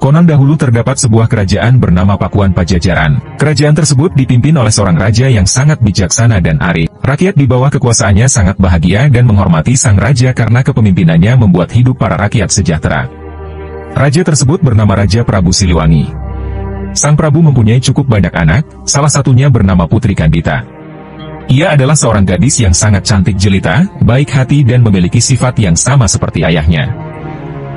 Konon dahulu terdapat sebuah kerajaan bernama Pakuan Pajajaran. Kerajaan tersebut dipimpin oleh seorang raja yang sangat bijaksana dan arif. Rakyat di bawah kekuasaannya sangat bahagia dan menghormati sang raja karena kepemimpinannya membuat hidup para rakyat sejahtera. Raja tersebut bernama Raja Prabu Siliwangi. Sang Prabu mempunyai cukup banyak anak, salah satunya bernama Putri Kandita. Ia adalah seorang gadis yang sangat cantik jelita, baik hati dan memiliki sifat yang sama seperti ayahnya.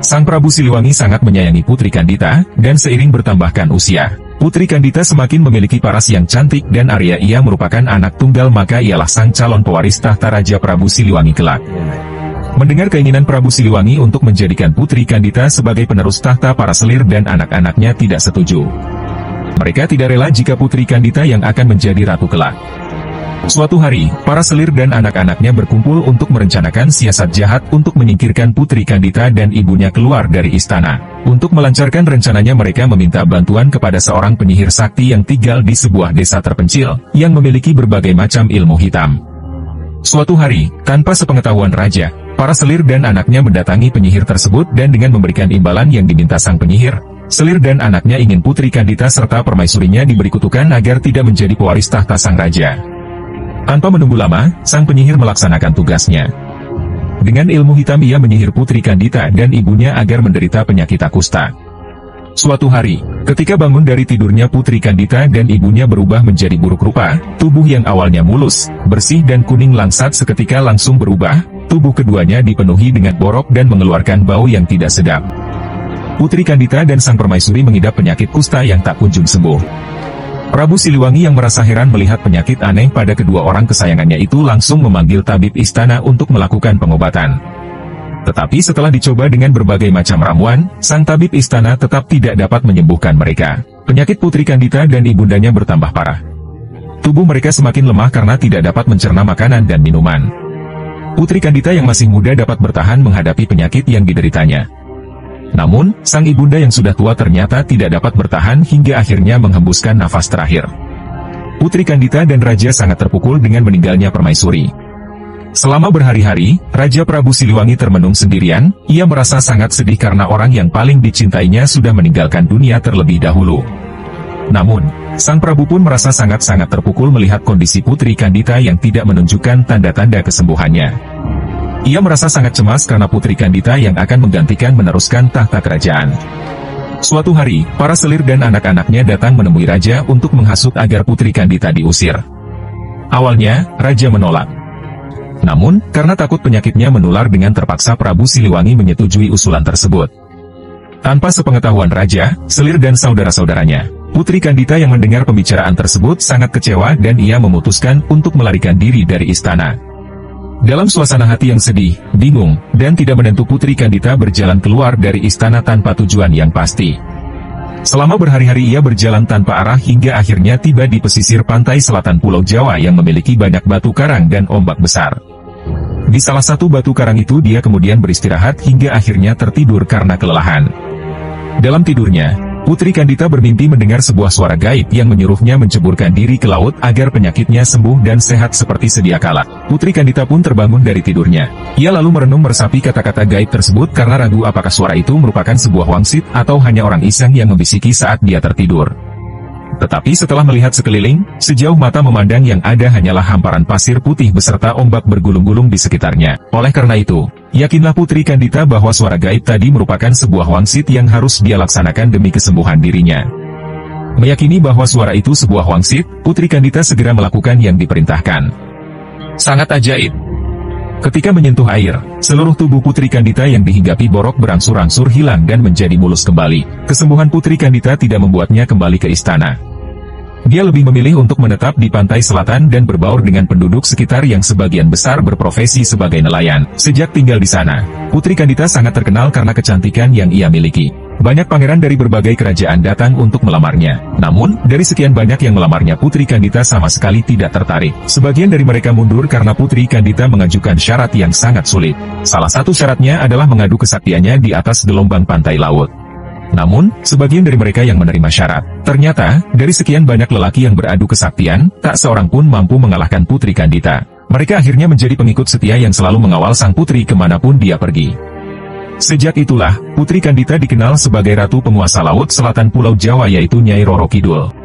Sang Prabu Siliwangi sangat menyayangi Putri Kandita, dan seiring bertambahkan usia, Putri Kandita semakin memiliki paras yang cantik dan Arya ia merupakan anak tunggal maka ialah sang calon pewaris tahta Raja Prabu Siliwangi kelak. Mendengar keinginan Prabu Siliwangi untuk menjadikan Putri Kandita sebagai penerus tahta, para selir dan anak-anaknya tidak setuju. Mereka tidak rela jika Putri Kandita yang akan menjadi ratu kelak. Suatu hari, para selir dan anak-anaknya berkumpul untuk merencanakan siasat jahat untuk menyingkirkan Putri Kandita dan ibunya keluar dari istana. Untuk melancarkan rencananya mereka meminta bantuan kepada seorang penyihir sakti yang tinggal di sebuah desa terpencil, yang memiliki berbagai macam ilmu hitam. Suatu hari, tanpa sepengetahuan raja, para selir dan anaknya mendatangi penyihir tersebut dan dengan memberikan imbalan yang diminta sang penyihir, selir dan anaknya ingin Putri Kandita serta permaisurinya diberi kutukan agar tidak menjadi pewaris tahta sang raja. Tanpa menunggu lama, sang penyihir melaksanakan tugasnya. Dengan ilmu hitam ia menyihir Putri Kandita dan ibunya agar menderita penyakit kusta. Suatu hari, ketika bangun dari tidurnya Putri Kandita dan ibunya berubah menjadi buruk rupa, tubuh yang awalnya mulus, bersih dan kuning langsat seketika langsung berubah, tubuh keduanya dipenuhi dengan borok dan mengeluarkan bau yang tidak sedap. Putri Kandita dan sang permaisuri mengidap penyakit kusta yang tak kunjung sembuh. Prabu Siliwangi yang merasa heran melihat penyakit aneh pada kedua orang kesayangannya itu langsung memanggil tabib istana untuk melakukan pengobatan. Tetapi setelah dicoba dengan berbagai macam ramuan, sang tabib istana tetap tidak dapat menyembuhkan mereka. Penyakit Putri Kandita dan ibundanya bertambah parah. Tubuh mereka semakin lemah karena tidak dapat mencerna makanan dan minuman. Putri Kandita yang masih muda dapat bertahan menghadapi penyakit yang dideritanya. Namun, sang ibunda yang sudah tua ternyata tidak dapat bertahan hingga akhirnya menghembuskan nafas terakhir. Putri Kandita dan Raja sangat terpukul dengan meninggalnya permaisuri. Selama berhari-hari, Raja Prabu Siliwangi termenung sendirian, ia merasa sangat sedih karena orang yang paling dicintainya sudah meninggalkan dunia terlebih dahulu. Namun, sang Prabu pun merasa sangat-sangat terpukul melihat kondisi Putri Kandita yang tidak menunjukkan tanda-tanda kesembuhannya. Ia merasa sangat cemas karena Putri Kandita yang akan menggantikan meneruskan tahta kerajaan. Suatu hari, para selir dan anak-anaknya datang menemui Raja untuk menghasut agar Putri Kandita diusir. Awalnya, Raja menolak. Namun, karena takut penyakitnya menular dengan terpaksa Prabu Siliwangi menyetujui usulan tersebut. Tanpa sepengetahuan Raja, selir dan saudara-saudaranya, Putri Kandita yang mendengar pembicaraan tersebut sangat kecewa dan ia memutuskan untuk melarikan diri dari istana. Dalam suasana hati yang sedih, bingung, dan tidak menentu Putri Kandita berjalan keluar dari istana tanpa tujuan yang pasti. Selama berhari-hari ia berjalan tanpa arah hingga akhirnya tiba di pesisir pantai selatan Pulau Jawa yang memiliki banyak batu karang dan ombak besar. Di salah satu batu karang itu dia kemudian beristirahat hingga akhirnya tertidur karena kelelahan. Dalam tidurnya, Putri Kandita bermimpi mendengar sebuah suara gaib yang menyuruhnya menceburkan diri ke laut agar penyakitnya sembuh dan sehat seperti sedia kala. Putri Kandita pun terbangun dari tidurnya. Ia lalu merenung meresapi kata-kata gaib tersebut karena ragu apakah suara itu merupakan sebuah wangsit atau hanya orang iseng yang membisiki saat dia tertidur. Tetapi setelah melihat sekeliling, sejauh mata memandang yang ada hanyalah hamparan pasir putih beserta ombak bergulung-gulung di sekitarnya. Oleh karena itu, yakinlah Putri Kandita bahwa suara gaib tadi merupakan sebuah wangsit yang harus dia laksanakan demi kesembuhan dirinya. Meyakini bahwa suara itu sebuah wangsit, Putri Kandita segera melakukan yang diperintahkan. Sangat ajaib. Ketika menyentuh air, seluruh tubuh Putri Kandita yang dihinggapi borok berangsur-angsur hilang dan menjadi mulus kembali. Kesembuhan Putri Kandita tidak membuatnya kembali ke istana. Dia lebih memilih untuk menetap di pantai selatan dan berbaur dengan penduduk sekitar yang sebagian besar berprofesi sebagai nelayan. Sejak tinggal di sana, Putri Kandita sangat terkenal karena kecantikan yang ia miliki. Banyak pangeran dari berbagai kerajaan datang untuk melamarnya. Namun, dari sekian banyak yang melamarnya Putri Kandita sama sekali tidak tertarik. Sebagian dari mereka mundur karena Putri Kandita mengajukan syarat yang sangat sulit. Salah satu syaratnya adalah mengadu kesaktiannya di atas gelombang pantai laut. Namun, sebagian dari mereka yang menerima syarat. Ternyata, dari sekian banyak lelaki yang beradu kesaktian, tak seorang pun mampu mengalahkan Putri Kandita. Mereka akhirnya menjadi pengikut setia yang selalu mengawal sang putri kemanapun dia pergi. Sejak itulah, Putri Kandita dikenal sebagai ratu penguasa laut selatan Pulau Jawa yaitu Nyai Roro Kidul.